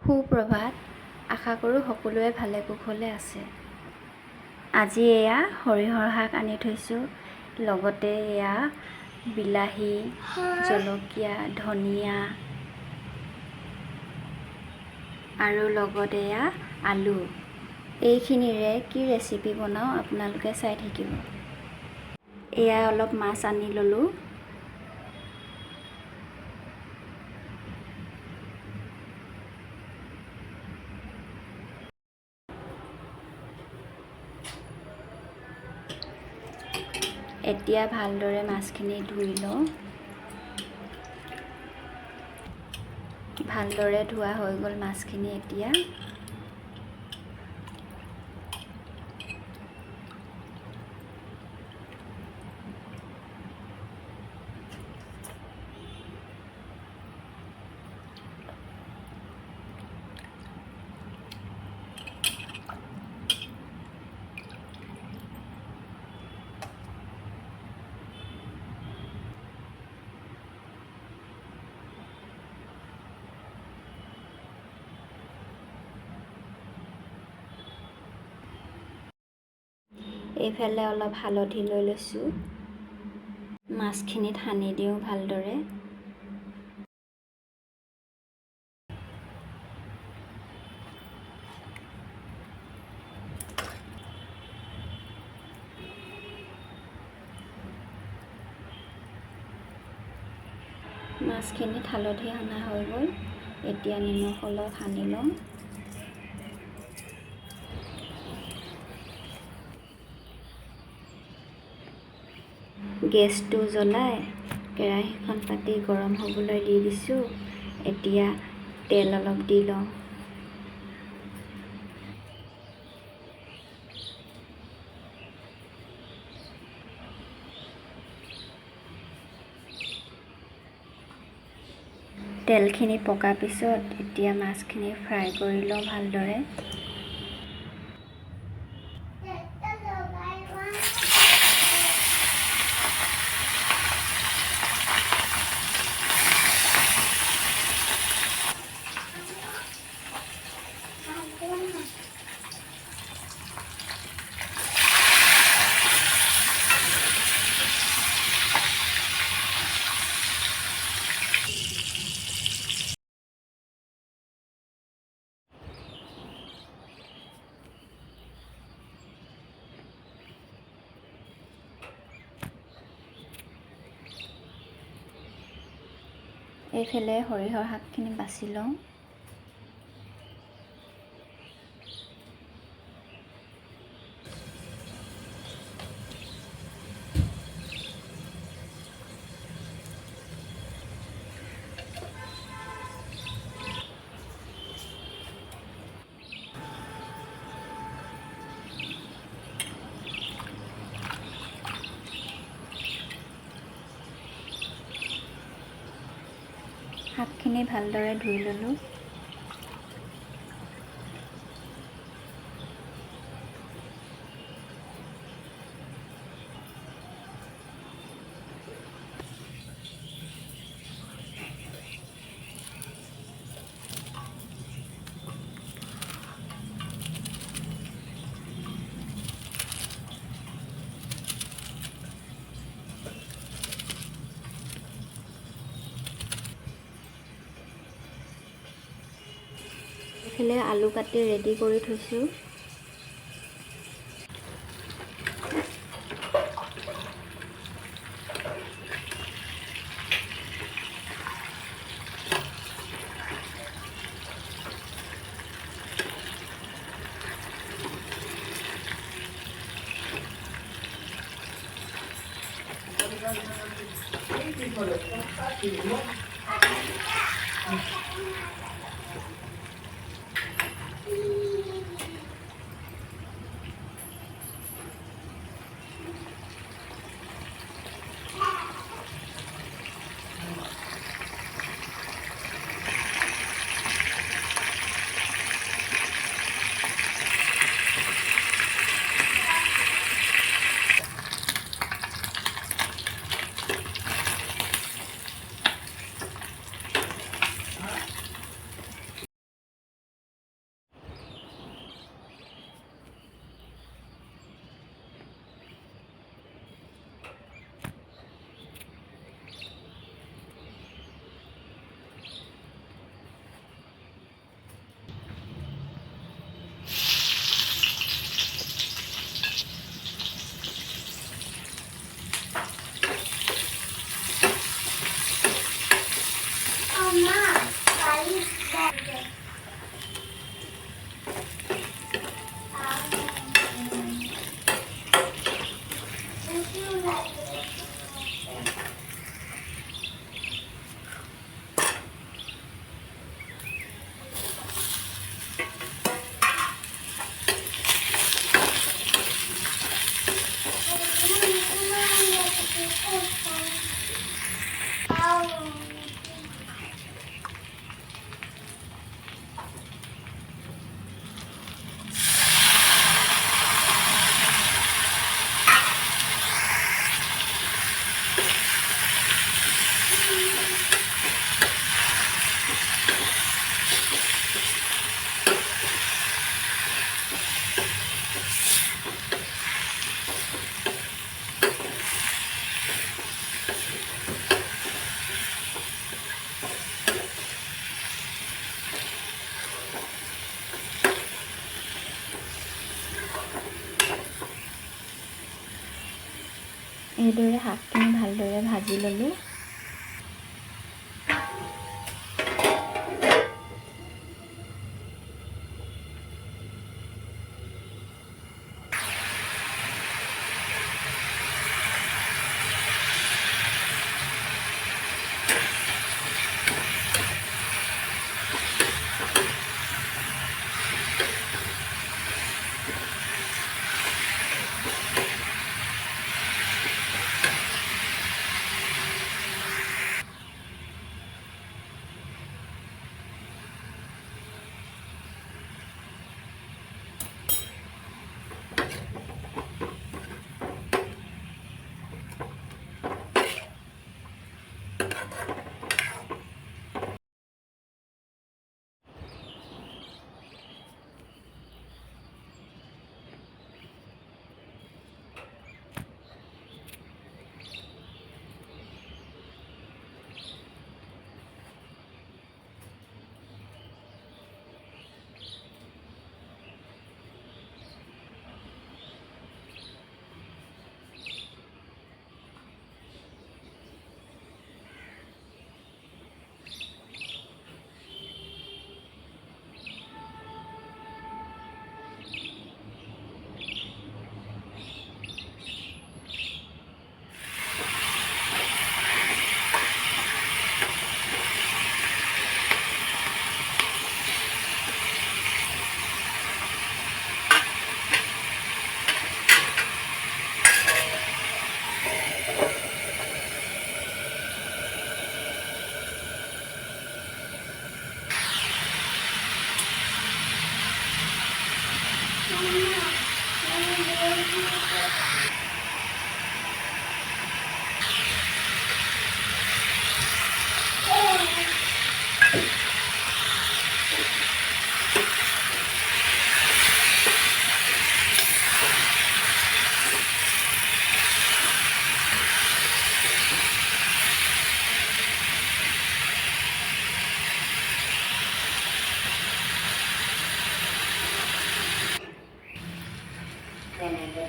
সুপ্ৰভাত। আশা কৰোঁ সকলোৱে ভালে কুশলে আছে। আজি এয়া সৰিয়হৰ শাক আনি থৈছোঁ। লগতে এয়া বিলাহী, জলকীয়া, ধনিয়া আৰু লগতে এয়া আলু। এইখিনিৰে কি ৰেচিপি বনাওঁ আপোনালোকে চাই থাকিব। এয়া অলপ মাছ আনি ল'লোঁ। এতিয়া ভালদৰে মাছখিনি ধুই লওঁ। ভালদৰে ধোৱা হৈ গ'ল মাছখিনি এতিয়া। এইফালে অলপ হালধি লৈ লৈছোঁ। মাছখিনিত সানি দিওঁ ভালদৰে। মাছখিনিত হালধি সানা হৈ গ'ল। এতিয়া নিমখ অলপ সানি লওঁ। গেছটো জ্বলাই কেৰাহীখন পাতি গৰম হ'বলৈ দি দিছোঁ। এতিয়া তেল অলপ দি লওঁ। তেলখিনি পকাৰ পিছত এতিয়া মাছখিনি ফ্ৰাই কৰি লওঁ ভালদৰে। এইফালে সৰিয়হৰ শাকখিনি বাছি লওঁ। শাকখিনি ভালদৰে ধুই ল'লোঁ। এইফালে আলু কাটি ৰেডি কৰি থৈছোঁ। এইদৰে শাকখিনি ভালদৰে ভাজি ল'লোঁ।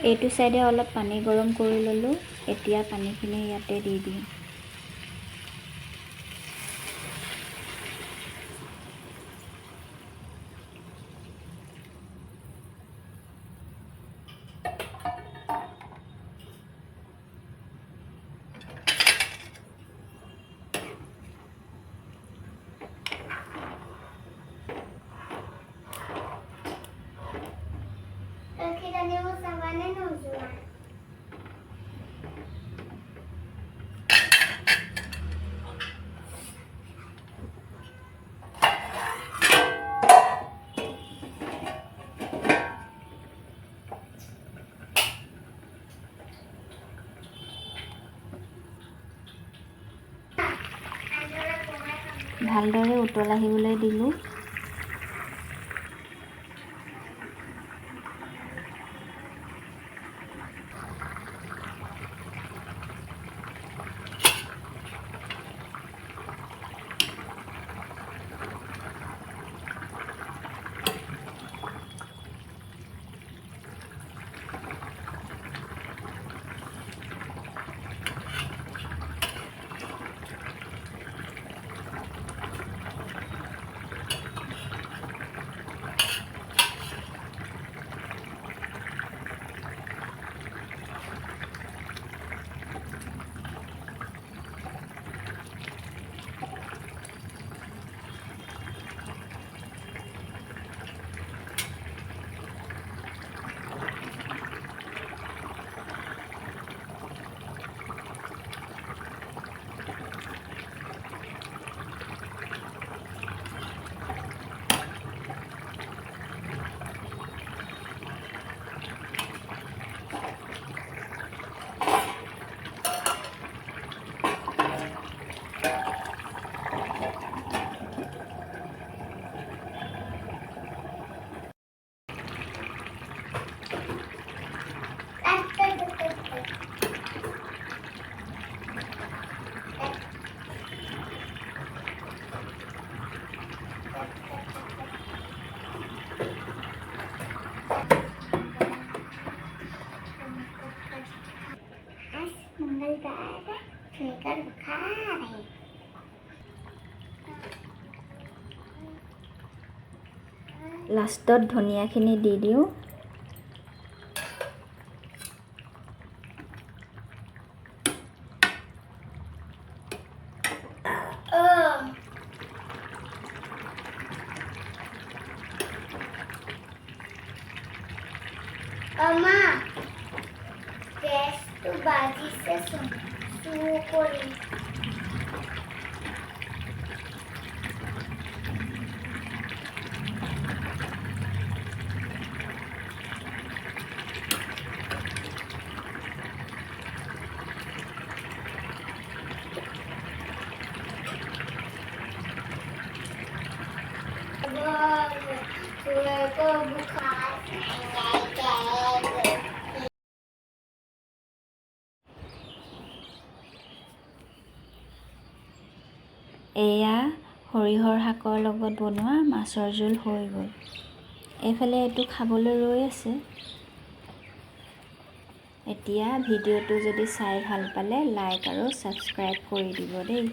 এইটো চাইডে অলপ পানী গৰম কৰি ল'লোঁ। এতিয়া পানীখিনি ইয়াতে দি দিম। ভালদৰে উতল আহিবলৈ দিলোঁ। লাষ্টত ধনিয়াখিনি দি দিওঁ। Mama, gesto বাজিছে চু কৰি এয়া সৰিয়হৰ শাকৰ লগত বনোৱা মাছৰ জোল হৈ গ'ল। এইফালে এইটো খাবলৈ ৰৈ আছে। এতিয়া ভিডিঅ'টো যদি চাই ভাল পালে লাইক আৰু ছাবস্ক্ৰাইব কৰি দিব দেই।